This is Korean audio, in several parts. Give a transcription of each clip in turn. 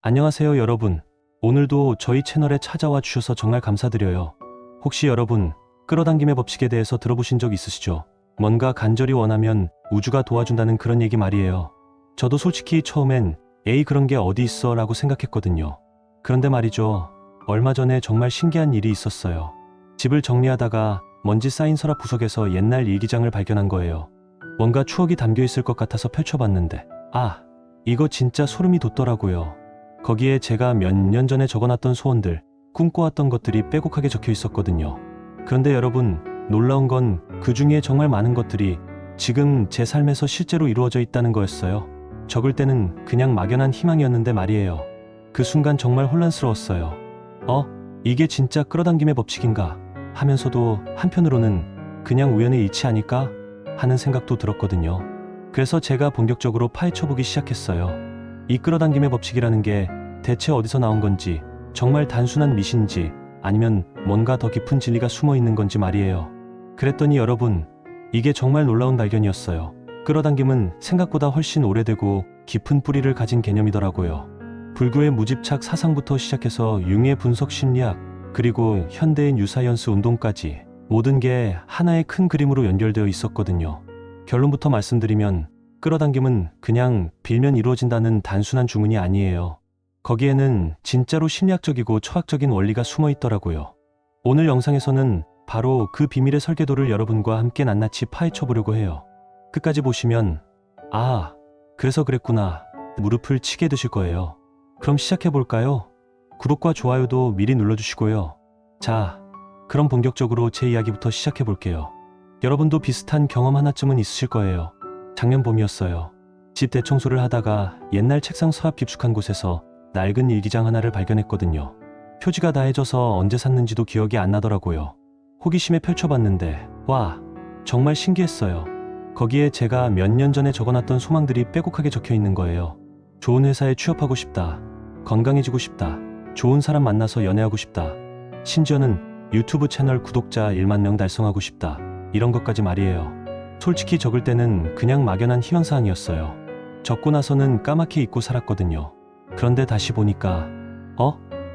안녕하세요 여러분. 오늘도 저희 채널에 찾아와 주셔서 정말 감사드려요. 혹시 여러분 끌어당김의 법칙에 대해서 들어보신 적 있으시죠? 뭔가 간절히 원하면 우주가 도와준다는 그런 얘기 말이에요. 저도 솔직히 처음엔 에이 그런 게 어디 있어 라고 생각했거든요. 그런데 말이죠. 얼마 전에 정말 신기한 일이 있었어요. 집을 정리하다가 먼지 쌓인 서랍 구석에서 옛날 일기장을 발견한 거예요. 뭔가 추억이 담겨 있을 것 같아서 펼쳐봤는데 이거 진짜 소름이 돋더라고요. 거기에 제가 몇 년 전에 적어놨던 소원들, 꿈꿔왔던 것들이 빼곡하게 적혀 있었거든요. 그런데 여러분, 놀라운 건 그 중에 정말 많은 것들이 지금 제 삶에서 실제로 이루어져 있다는 거였어요. 적을 때는 그냥 막연한 희망이었는데 말이에요. 그 순간 정말 혼란스러웠어요. 이게 진짜 끌어당김의 법칙인가 하면서도 한편으로는 그냥 우연의 이치 아닐까 하는 생각도 들었거든요. 그래서 제가 본격적으로 파헤쳐보기 시작했어요. 이 끌어당김의 법칙이라는 게 대체 어디서 나온 건지, 정말 단순한 미신지 아니면 뭔가 더 깊은 진리가 숨어 있는 건지 말이에요. 그랬더니 여러분, 이게 정말 놀라운 발견이었어요. 끌어당김은 생각보다 훨씬 오래되고 깊은 뿌리를 가진 개념이더라고요. 불교의 무집착 사상부터 시작해서 융의 분석 심리학, 그리고 현대인 유사이언스 운동까지 모든 게 하나의 큰 그림으로 연결되어 있었거든요. 결론부터 말씀드리면 끌어당김은 그냥 빌면 이루어진다는 단순한 주문이 아니에요. 거기에는 진짜로 심리학적이고 철학적인 원리가 숨어 있더라고요. 오늘 영상에서는 바로 그 비밀의 설계도를 여러분과 함께 낱낱이 파헤쳐 보려고 해요. 끝까지 보시면 그래서 그랬구나 무릎을 치게 되실 거예요. 그럼 시작해 볼까요? 구독과 좋아요도 미리 눌러주시고요. 자, 그럼 본격적으로 제 이야기부터 시작해 볼게요. 여러분도 비슷한 경험 하나쯤은 있으실 거예요. 작년 봄이었어요. 집 대청소를 하다가 옛날 책상 서랍 깊숙한 곳에서 낡은 일기장 하나를 발견했거든요. 표지가 다 해져서 언제 샀는지도 기억이 안 나더라고요. 호기심에 펼쳐봤는데 정말 신기했어요. 거기에 제가 몇 년 전에 적어놨던 소망들이 빼곡하게 적혀 있는 거예요. 좋은 회사에 취업하고 싶다. 건강해지고 싶다. 좋은 사람 만나서 연애하고 싶다. 심지어는 유튜브 채널 구독자 1만 명 달성하고 싶다. 이런 것까지 말이에요. 솔직히 적을 때는 그냥 막연한 희망사항이었어요. 적고 나서는 까맣게 잊고 살았거든요. 그런데 다시 보니까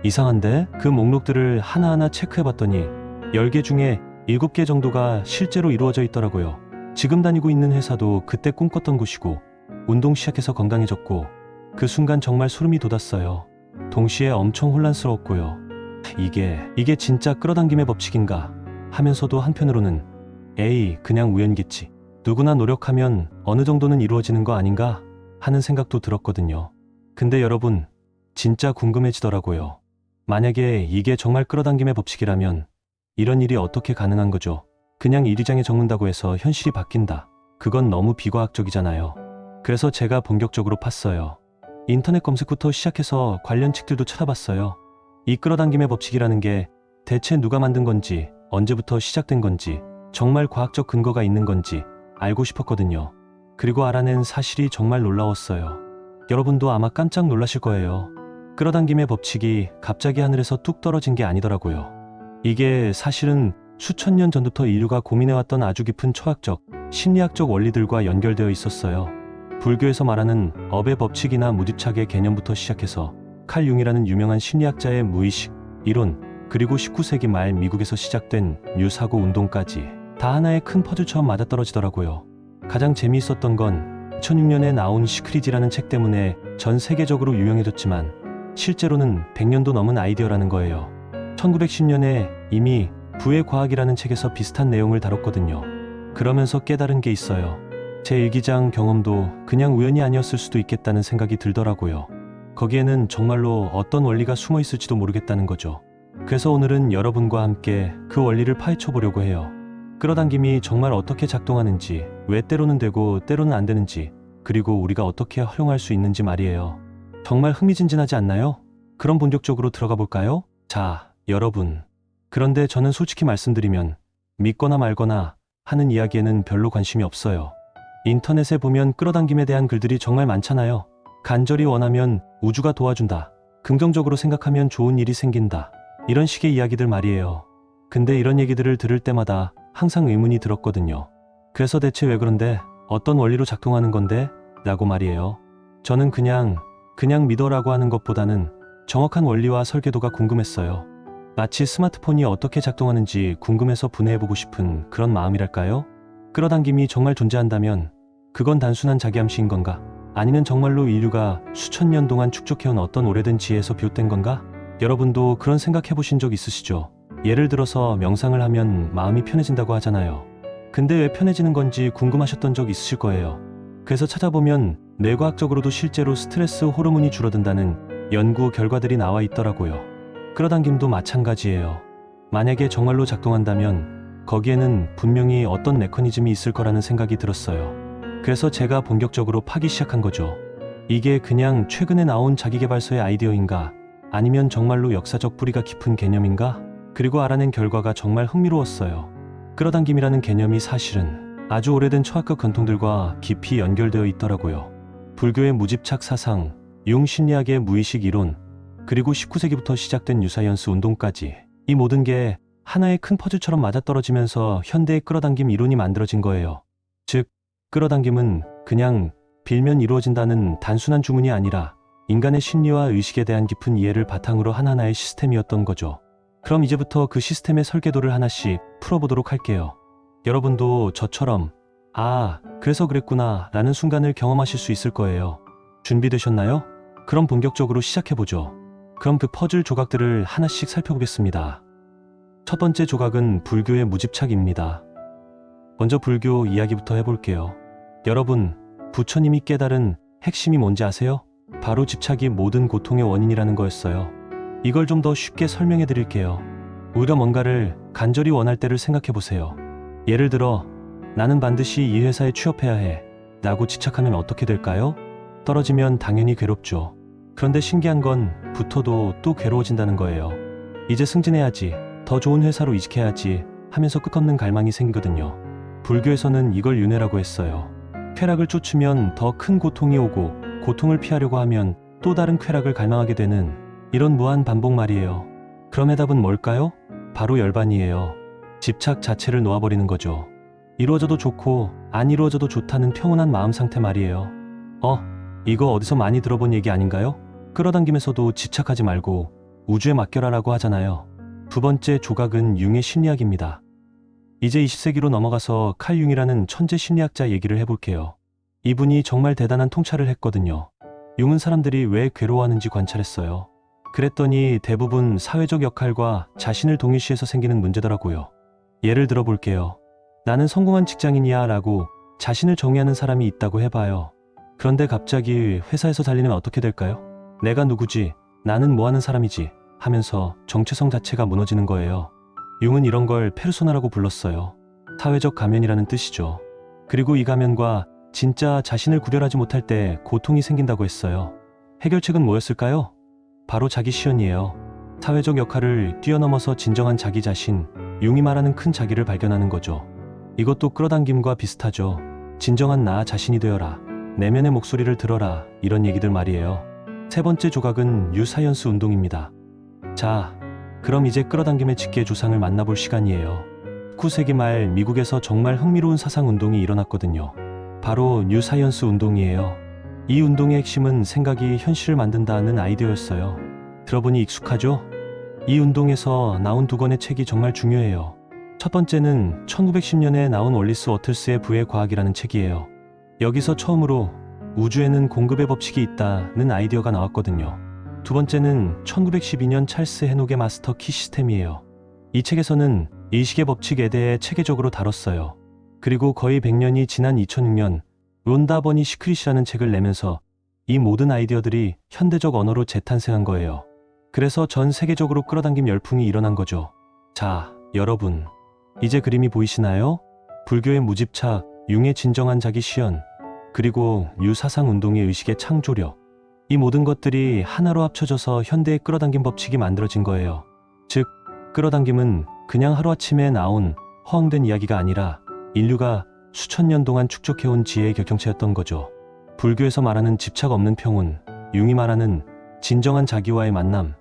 이상한데? 그 목록들을 하나하나 체크해봤더니 10개 중에 7개 정도가 실제로 이루어져 있더라고요. 지금 다니고 있는 회사도 그때 꿈꿨던 곳이고, 운동 시작해서 건강해졌고, 그 순간 정말 소름이 돋았어요. 동시에 엄청 혼란스러웠고요. 이게 진짜 끌어당김의 법칙인가 하면서도 한편으로는 에이 그냥 우연겠지. 누구나 노력하면 어느 정도는 이루어지는 거 아닌가 하는 생각도 들었거든요. 근데 여러분, 진짜 궁금해지더라고요. 만약에 이게 정말 끌어당김의 법칙이라면 이런 일이 어떻게 가능한 거죠? 그냥 일기장에 적는다고 해서 현실이 바뀐다. 그건 너무 비과학적이잖아요. 그래서 제가 본격적으로 팠어요. 인터넷 검색부터 시작해서 관련 책들도 찾아봤어요. 이 끌어당김의 법칙이라는 게 대체 누가 만든 건지, 언제부터 시작된 건지, 정말 과학적 근거가 있는 건지 알고 싶었거든요. 그리고 알아낸 사실이 정말 놀라웠어요. 여러분도 아마 깜짝 놀라실 거예요. 끌어당김의 법칙이 갑자기 하늘에서 뚝 떨어진 게 아니더라고요. 이게 사실은 수천 년 전부터 인류가 고민해왔던 아주 깊은 철학적, 심리학적 원리들과 연결되어 있었어요. 불교에서 말하는 업의 법칙이나 무집착의 개념부터 시작해서 칼 융이라는 유명한 심리학자의 무의식, 이론, 그리고 19세기 말 미국에서 시작된 뉴사고 운동까지 다 하나의 큰 퍼즐처럼 맞아떨어지더라고요. 가장 재미있었던 건 2006년에 나온 시크릿이라는 책 때문에 전 세계적으로 유명해졌지만 실제로는 100년도 넘은 아이디어라는 거예요. 1910년에 이미 부의 과학이라는 책에서 비슷한 내용을 다뤘거든요. 그러면서 깨달은 게 있어요. 제 일기장 경험도 그냥 우연이 아니었을 수도 있겠다는 생각이 들더라고요. 거기에는 정말로 어떤 원리가 숨어 있을지도 모르겠다는 거죠. 그래서 오늘은 여러분과 함께 그 원리를 파헤쳐 보려고 해요. 끌어당김이 정말 어떻게 작동하는지, 왜 때로는 되고 때로는 안 되는지, 그리고 우리가 어떻게 활용할 수 있는지 말이에요. 정말 흥미진진하지 않나요? 그럼 본격적으로 들어가 볼까요? 자, 여러분. 그런데 저는 솔직히 말씀드리면 믿거나 말거나 하는 이야기에는 별로 관심이 없어요. 인터넷에 보면 끌어당김에 대한 글들이 정말 많잖아요. 간절히 원하면 우주가 도와준다. 긍정적으로 생각하면 좋은 일이 생긴다. 이런 식의 이야기들 말이에요. 근데 이런 얘기들을 들을 때마다 항상 의문이 들었거든요. 그래서 대체 왜 그런데? 어떤 원리로 작동하는 건데? 라고 말이에요. 저는 그냥 그냥 믿어라고 하는 것보다는 정확한 원리와 설계도가 궁금했어요. 마치 스마트폰이 어떻게 작동하는지 궁금해서 분해해보고 싶은 그런 마음이랄까요? 끌어당김이 정말 존재한다면 그건 단순한 자기암시인 건가? 아니면 정말로 인류가 수천 년 동안 축적해온 어떤 오래된 지혜에서 비롯된 건가? 여러분도 그런 생각해보신 적 있으시죠? 예를 들어서 명상을 하면 마음이 편해진다고 하잖아요. 근데 왜 편해지는 건지 궁금하셨던 적 있으실 거예요. 그래서 찾아보면 뇌과학적으로도 실제로 스트레스 호르몬이 줄어든다는 연구 결과들이 나와 있더라고요. 끌어당김도 마찬가지예요. 만약에 정말로 작동한다면 거기에는 분명히 어떤 메커니즘이 있을 거라는 생각이 들었어요. 그래서 제가 본격적으로 파기 시작한 거죠. 이게 그냥 최근에 나온 자기계발서의 아이디어인가? 아니면 정말로 역사적 뿌리가 깊은 개념인가? 그리고 알아낸 결과가 정말 흥미로웠어요. 끌어당김이라는 개념이 사실은 아주 오래된 철학적 전통들과 깊이 연결되어 있더라고요. 불교의 무집착 사상, 융 심리학의 무의식 이론, 그리고 19세기부터 시작된 유사이언스 운동까지 이 모든 게 하나의 큰 퍼즐처럼 맞아떨어지면서 현대의 끌어당김 이론이 만들어진 거예요. 즉, 끌어당김은 그냥 빌면 이루어진다는 단순한 주문이 아니라 인간의 심리와 의식에 대한 깊은 이해를 바탕으로 한 하나의 시스템이었던 거죠. 그럼 이제부터 그 시스템의 설계도를 하나씩 풀어보도록 할게요. 여러분도 저처럼 그래서 그랬구나 라는 순간을 경험하실 수 있을 거예요. 준비되셨나요? 그럼 본격적으로 시작해보죠. 그럼 그 퍼즐 조각들을 하나씩 살펴보겠습니다. 첫 번째 조각은 불교의 무집착입니다. 먼저 불교 이야기부터 해볼게요. 여러분, 부처님이 깨달은 핵심이 뭔지 아세요? 바로 집착이 모든 고통의 원인이라는 거였어요. 이걸 좀 더 쉽게 설명해 드릴게요. 우리가 뭔가를 간절히 원할 때를 생각해 보세요. 예를 들어, 나는 반드시 이 회사에 취업해야 해 라고 집착하면 어떻게 될까요? 떨어지면 당연히 괴롭죠. 그런데 신기한 건 붙어도 또 괴로워진다는 거예요. 이제 승진해야지, 더 좋은 회사로 이직해야지 하면서 끝없는 갈망이 생기거든요. 불교에서는 이걸 윤회라고 했어요. 쾌락을 쫓으면 더 큰 고통이 오고, 고통을 피하려고 하면 또 다른 쾌락을 갈망하게 되는 이런 무한 반복 말이에요. 그럼 해답은 뭘까요? 바로 열반이에요. 집착 자체를 놓아버리는 거죠. 이루어져도 좋고 안 이루어져도 좋다는 평온한 마음 상태 말이에요. 이거 어디서 많이 들어본 얘기 아닌가요? 끌어당김에서도 집착하지 말고 우주에 맡겨라라고 하잖아요. 두 번째 조각은 융의 심리학입니다. 이제 20세기로 넘어가서 칼 융이라는 천재 심리학자 얘기를 해볼게요. 이분이 정말 대단한 통찰을 했거든요. 융은 사람들이 왜 괴로워하는지 관찰했어요. 그랬더니 대부분 사회적 역할과 자신을 동일시해서 생기는 문제더라고요. 예를 들어 볼게요. 나는 성공한 직장인이야 라고 자신을 정의하는 사람이 있다고 해봐요. 그런데 갑자기 회사에서 잘리면 어떻게 될까요? 내가 누구지? 나는 뭐 하는 사람이지? 하면서 정체성 자체가 무너지는 거예요. 융은 이런 걸 페르소나라고 불렀어요. 사회적 가면이라는 뜻이죠. 그리고 이 가면과 진짜 자신을 구별하지 못할 때 고통이 생긴다고 했어요. 해결책은 뭐였을까요? 바로 자기 시연이에요. 사회적 역할을 뛰어넘어서 진정한 자기 자신, 융이 말하는 큰 자기를 발견하는 거죠. 이것도 끌어당김과 비슷하죠. 진정한 나 자신이 되어라. 내면의 목소리를 들어라. 이런 얘기들 말이에요. 세 번째 조각은 유사이언스 운동입니다. 자, 그럼 이제 끌어당김의 직계 조상을 만나볼 시간이에요. 19세기 말 미국에서 정말 흥미로운 사상 운동이 일어났거든요. 바로 뉴사이언스 운동이에요. 이 운동의 핵심은 생각이 현실을 만든다는 아이디어였어요. 들어보니 익숙하죠? 이 운동에서 나온 두 권의 책이 정말 중요해요. 첫 번째는 1910년에 나온 월리스 워틀스의 부의 과학이라는 책이에요. 여기서 처음으로 우주에는 공급의 법칙이 있다는 아이디어가 나왔거든요. 두 번째는 1912년 찰스 해녹의 마스터 키 시스템이에요. 이 책에서는 의식의 법칙에 대해 체계적으로 다뤘어요. 그리고 거의 100년이 지난 2006년 론다 버니 시크릿이라는 책을 내면서 이 모든 아이디어들이 현대적 언어로 재탄생한 거예요. 그래서 전 세계적으로 끌어당김 열풍이 일어난 거죠. 자, 여러분, 이제 그림이 보이시나요? 불교의 무집착, 융의 진정한 자기 시연, 그리고 유사상 운동의 의식의 창조력, 이 모든 것들이 하나로 합쳐져서 현대의 끌어당김 법칙이 만들어진 거예요. 즉, 끌어당김은 그냥 하루아침에 나온 허황된 이야기가 아니라 인류가 수천 년 동안 축적해온 지혜의 격정체였던 거죠. 불교에서 말하는 집착 없는 평온, 융이 말하는 진정한 자기와의 만남,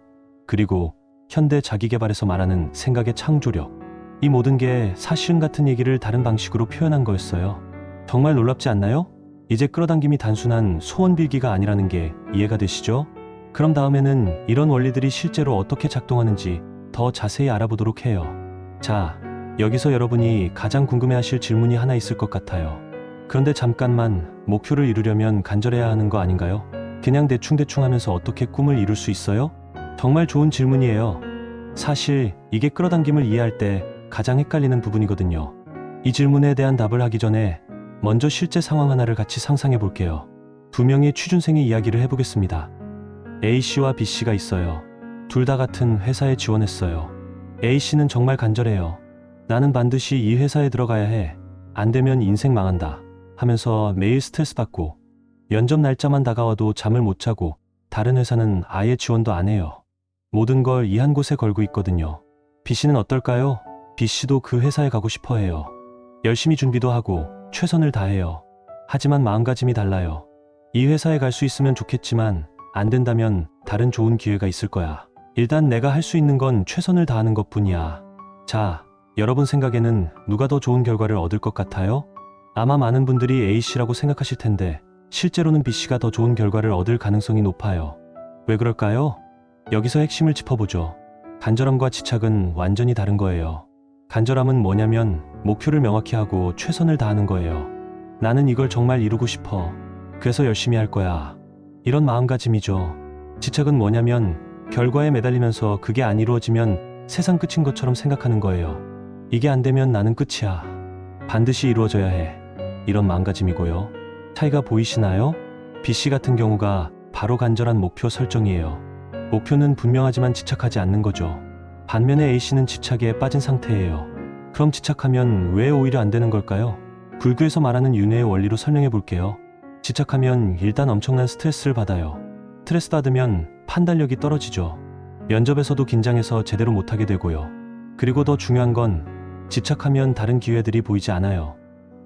그리고 현대 자기개발에서 말하는 생각의 창조력, 이 모든 게 사실은 같은 얘기를 다른 방식으로 표현한 거였어요. 정말 놀랍지 않나요? 이제 끌어당김이 단순한 소원 빌기가 아니라는 게 이해가 되시죠? 그럼 다음에는 이런 원리들이 실제로 어떻게 작동하는지 더 자세히 알아보도록 해요. 자, 여기서 여러분이 가장 궁금해하실 질문이 하나 있을 것 같아요. 그런데 잠깐만, 목표를 이루려면 간절해야 하는 거 아닌가요? 그냥 대충대충 하면서 어떻게 꿈을 이룰 수 있어요? 정말 좋은 질문이에요. 사실 이게 끌어당김을 이해할 때 가장 헷갈리는 부분이거든요. 이 질문에 대한 답을 하기 전에 먼저 실제 상황 하나를 같이 상상해 볼게요. 두 명의 취준생의 이야기를 해보겠습니다. A씨와 B씨가 있어요. 둘 다 같은 회사에 지원했어요. A씨는 정말 간절해요. 나는 반드시 이 회사에 들어가야 해. 안 되면 인생 망한다. 하면서 매일 스트레스 받고 면접 날짜만 다가와도 잠을 못 자고 다른 회사는 아예 지원도 안 해요. 모든 걸 이 한 곳에 걸고 있거든요. B씨는 어떨까요? B씨도 그 회사에 가고 싶어 해요. 열심히 준비도 하고 최선을 다해요. 하지만 마음가짐이 달라요. 이 회사에 갈 수 있으면 좋겠지만 안 된다면 다른 좋은 기회가 있을 거야. 일단 내가 할 수 있는 건 최선을 다하는 것뿐이야. 자, 여러분 생각에는 누가 더 좋은 결과를 얻을 것 같아요? 아마 많은 분들이 A씨라고 생각하실 텐데 실제로는 B씨가 더 좋은 결과를 얻을 가능성이 높아요. 왜 그럴까요? 여기서 핵심을 짚어보죠. 간절함과 집착은 완전히 다른 거예요. 간절함은 뭐냐면 목표를 명확히 하고 최선을 다하는 거예요. 나는 이걸 정말 이루고 싶어. 그래서 열심히 할 거야. 이런 마음가짐이죠. 집착은 뭐냐면 결과에 매달리면서 그게 안 이루어지면 세상 끝인 것처럼 생각하는 거예요. 이게 안 되면 나는 끝이야. 반드시 이루어져야 해. 이런 마음가짐이고요. 차이가 보이시나요? B씨 같은 경우가 바로 간절한 목표 설정이에요. 목표는 분명하지만 집착하지 않는 거죠. 반면에 A씨는 집착에 빠진 상태예요. 그럼 집착하면 왜 오히려 안 되는 걸까요? 불교에서 말하는 윤회의 원리로 설명해 볼게요. 집착하면 일단 엄청난 스트레스를 받아요. 스트레스 받으면 판단력이 떨어지죠. 면접에서도 긴장해서 제대로 못하게 되고요. 그리고 더 중요한 건 집착하면 다른 기회들이 보이지 않아요.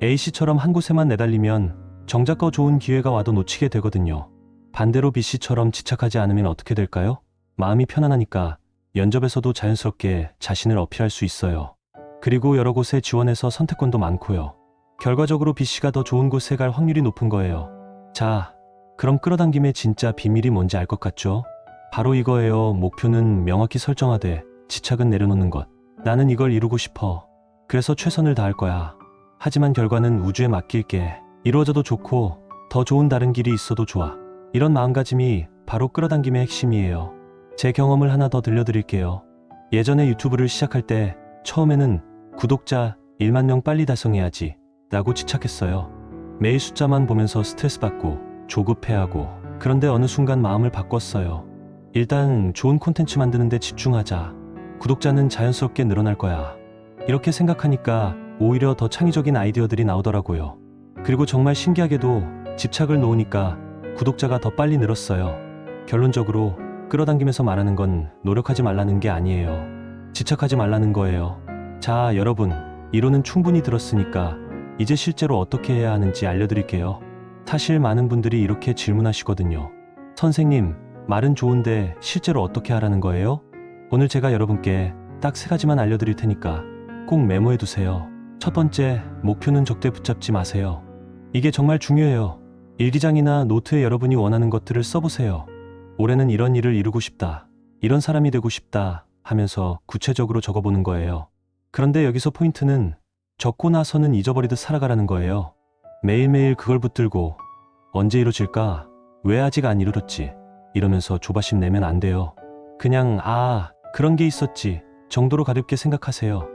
A씨처럼 한 곳에만 내달리면 정작 더 좋은 기회가 와도 놓치게 되거든요. 반대로 B씨처럼 집착하지 않으면 어떻게 될까요? 마음이 편안하니까 면접에서도 자연스럽게 자신을 어필할 수 있어요. 그리고 여러 곳에 지원해서 선택권도 많고요. 결과적으로 B씨가 더 좋은 곳에 갈 확률이 높은 거예요. 자, 그럼 끌어당김의 진짜 비밀이 뭔지 알 것 같죠? 바로 이거예요. 목표는 명확히 설정하되 집착은 내려놓는 것. 나는 이걸 이루고 싶어. 그래서 최선을 다할 거야. 하지만 결과는 우주에 맡길게. 이루어져도 좋고 더 좋은 다른 길이 있어도 좋아. 이런 마음가짐이 바로 끌어당김의 핵심이에요. 제 경험을 하나 더 들려드릴게요. 예전에 유튜브를 시작할 때 처음에는 구독자 1만 명 빨리 달성해야지 라고 집착했어요. 매일 숫자만 보면서 스트레스 받고 조급해하고, 그런데 어느 순간 마음을 바꿨어요. 일단 좋은 콘텐츠 만드는 데 집중하자. 구독자는 자연스럽게 늘어날 거야. 이렇게 생각하니까 오히려 더 창의적인 아이디어들이 나오더라고요. 그리고 정말 신기하게도 집착을 놓으니까 구독자가 더 빨리 늘었어요. 결론적으로 끌어당기면서 말하는 건 노력하지 말라는 게 아니에요. 집착하지 말라는 거예요. 자, 여러분, 이론은 충분히 들었으니까 이제 실제로 어떻게 해야 하는지 알려드릴게요. 사실 많은 분들이 이렇게 질문하시거든요. 선생님, 말은 좋은데 실제로 어떻게 하라는 거예요? 오늘 제가 여러분께 딱 3가지만 알려드릴 테니까 꼭 메모해두세요. 첫 번째, 목표는 적대 붙잡지 마세요. 이게 정말 중요해요. 일기장이나 노트에 여러분이 원하는 것들을 써보세요. 올해는 이런 일을 이루고 싶다, 이런 사람이 되고 싶다 하면서 구체적으로 적어보는 거예요. 그런데 여기서 포인트는 적고 나서는 잊어버리듯 살아가라는 거예요. 매일매일 그걸 붙들고 언제 이루어질까? 왜 아직 안 이루어졌지? 이러면서 조바심 내면 안 돼요. 그냥 그런 게 있었지 정도로 가볍게 생각하세요.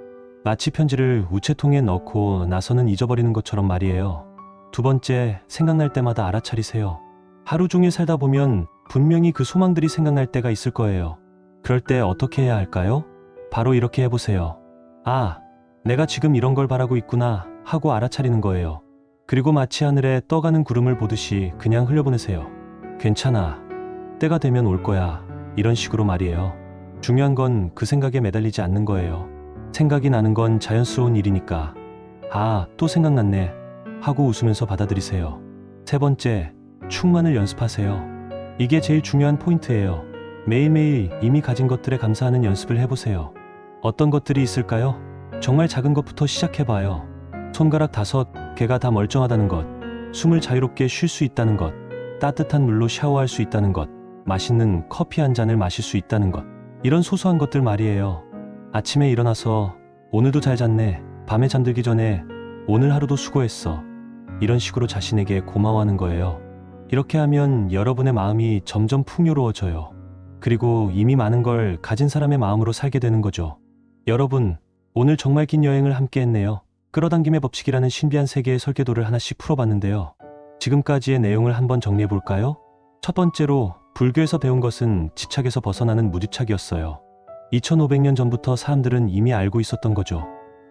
마치 편지를 우체통에 넣고 나서는 잊어버리는 것처럼 말이에요. 두 번째, 생각날 때마다 알아차리세요. 하루 종일 살다 보면 분명히 그 소망들이 생각날 때가 있을 거예요. 그럴 때 어떻게 해야 할까요? 바로 이렇게 해보세요. 내가 지금 이런 걸 바라고 있구나 하고 알아차리는 거예요. 그리고 마치 하늘에 떠가는 구름을 보듯이 그냥 흘려보내세요. 괜찮아. 때가 되면 올 거야. 이런 식으로 말이에요. 중요한 건 그 생각에 매달리지 않는 거예요. 생각이 나는 건 자연스러운 일이니까 또 생각났네 하고 웃으면서 받아들이세요. 세 번째, 충만을 연습하세요. 이게 제일 중요한 포인트예요. 매일매일 이미 가진 것들에 감사하는 연습을 해보세요. 어떤 것들이 있을까요? 정말 작은 것부터 시작해봐요. 손가락 5개가 다 멀쩡하다는 것, 숨을 자유롭게 쉴 수 있다는 것, 따뜻한 물로 샤워할 수 있다는 것, 맛있는 커피 한 잔을 마실 수 있다는 것. 이런 소소한 것들 말이에요. 아침에 일어나서 오늘도 잘 잤네. 밤에 잠들기 전에 오늘 하루도 수고했어. 이런 식으로 자신에게 고마워하는 거예요. 이렇게 하면 여러분의 마음이 점점 풍요로워져요. 그리고 이미 많은 걸 가진 사람의 마음으로 살게 되는 거죠. 여러분, 오늘 정말 긴 여행을 함께 했네요. 끌어당김의 법칙이라는 신비한 세계의 설계도를 하나씩 풀어봤는데요. 지금까지의 내용을 한번 정리해 볼까요? 첫 번째로 불교에서 배운 것은 집착에서 벗어나는 무집착이었어요. 2500년 전부터 사람들은 이미 알고 있었던 거죠.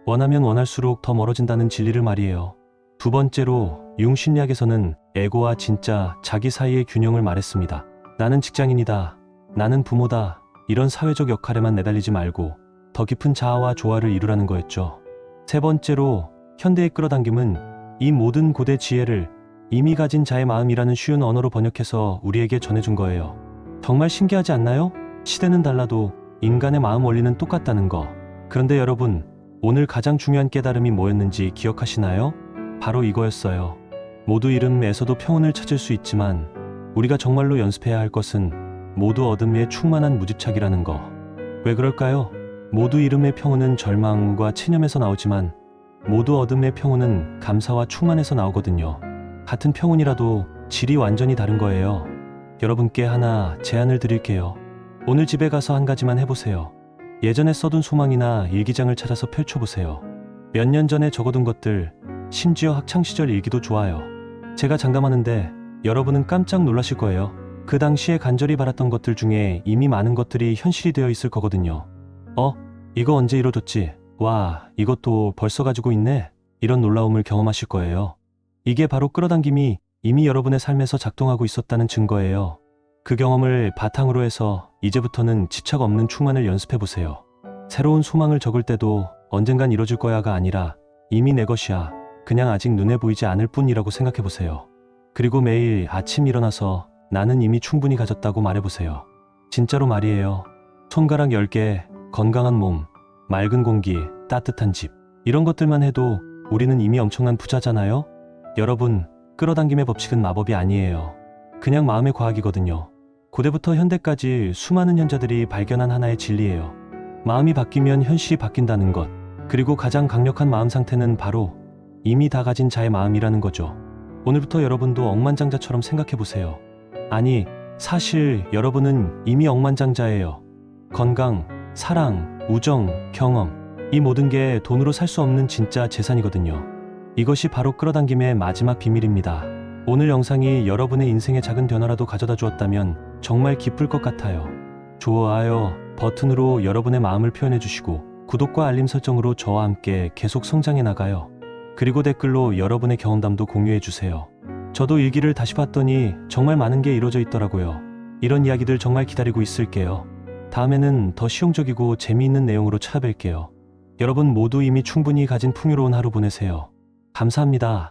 원하면 원할수록 더 멀어진다는 진리를 말이에요. 두 번째로 융심리학에서는 에고와 진짜 자기 사이의 균형을 말했습니다. 나는 직장인이다. 나는 부모다. 이런 사회적 역할에만 내달리지 말고 더 깊은 자아와 조화를 이루라는 거였죠. 세 번째로 현대의 끌어당김은 이 모든 고대 지혜를 이미 가진 자의 마음이라는 쉬운 언어로 번역해서 우리에게 전해준 거예요. 정말 신기하지 않나요? 시대는 달라도 인간의 마음 원리는 똑같다는 거. 그런데 여러분, 오늘 가장 중요한 깨달음이 뭐였는지 기억하시나요? 바로 이거였어요. 모두 이름에서도 평온을 찾을 수 있지만 우리가 정말로 연습해야 할 것은 모두 어둠에 충만한 무집착이라는 거. 왜 그럴까요? 모두 이름의 평온은 절망과 체념에서 나오지만 모두 어둠의 평온은 감사와 충만에서 나오거든요. 같은 평온이라도 질이 완전히 다른 거예요. 여러분께 하나 제안을 드릴게요. 오늘 집에 가서 한 가지만 해보세요. 예전에 써둔 소망이나 일기장을 찾아서 펼쳐보세요. 몇 년 전에 적어둔 것들, 심지어 학창시절 일기도 좋아요. 제가 장담하는데 여러분은 깜짝 놀라실 거예요. 그 당시에 간절히 바랐던 것들 중에 이미 많은 것들이 현실이 되어 있을 거거든요. 이거 언제 이뤄졌지? 와, 이것도 벌써 가지고 있네? 이런 놀라움을 경험하실 거예요. 이게 바로 끌어당김이 이미 여러분의 삶에서 작동하고 있었다는 증거예요. 그 경험을 바탕으로 해서 이제부터는 집착 없는 충만을 연습해보세요. 새로운 소망을 적을 때도 언젠간 이뤄질 거야가 아니라 이미 내 것이야. 그냥 아직 눈에 보이지 않을 뿐이라고 생각해보세요. 그리고 매일 아침 일어나서 나는 이미 충분히 가졌다고 말해보세요. 진짜로 말이에요. 손가락 10개, 건강한 몸, 맑은 공기, 따뜻한 집. 이런 것들만 해도 우리는 이미 엄청난 부자잖아요? 여러분, 끌어당김의 법칙은 마법이 아니에요. 그냥 마음의 과학이거든요. 고대부터 현대까지 수많은 현자들이 발견한 하나의 진리예요. 마음이 바뀌면 현실이 바뀐다는 것. 그리고 가장 강력한 마음 상태는 바로 이미 다 가진 자의 마음이라는 거죠. 오늘부터 여러분도 억만장자처럼 생각해보세요. 아니, 사실 여러분은 이미 억만장자예요. 건강, 사랑, 우정, 경험, 이 모든 게 돈으로 살 수 없는 진짜 재산이거든요. 이것이 바로 끌어당김의 마지막 비밀입니다. 오늘 영상이 여러분의 인생에 작은 변화라도 가져다 주었다면 정말 기쁠 것 같아요. 좋아요 버튼으로 여러분의 마음을 표현해 주시고 구독과 알림 설정으로 저와 함께 계속 성장해 나가요. 그리고 댓글로 여러분의 경험담도 공유해 주세요. 저도 일기를 다시 봤더니 정말 많은 게 이루어져 있더라고요. 이런 이야기들 정말 기다리고 있을게요. 다음에는 더 실용적이고 재미있는 내용으로 찾아뵐게요. 여러분 모두 이미 충분히 가진 풍요로운 하루 보내세요. 감사합니다.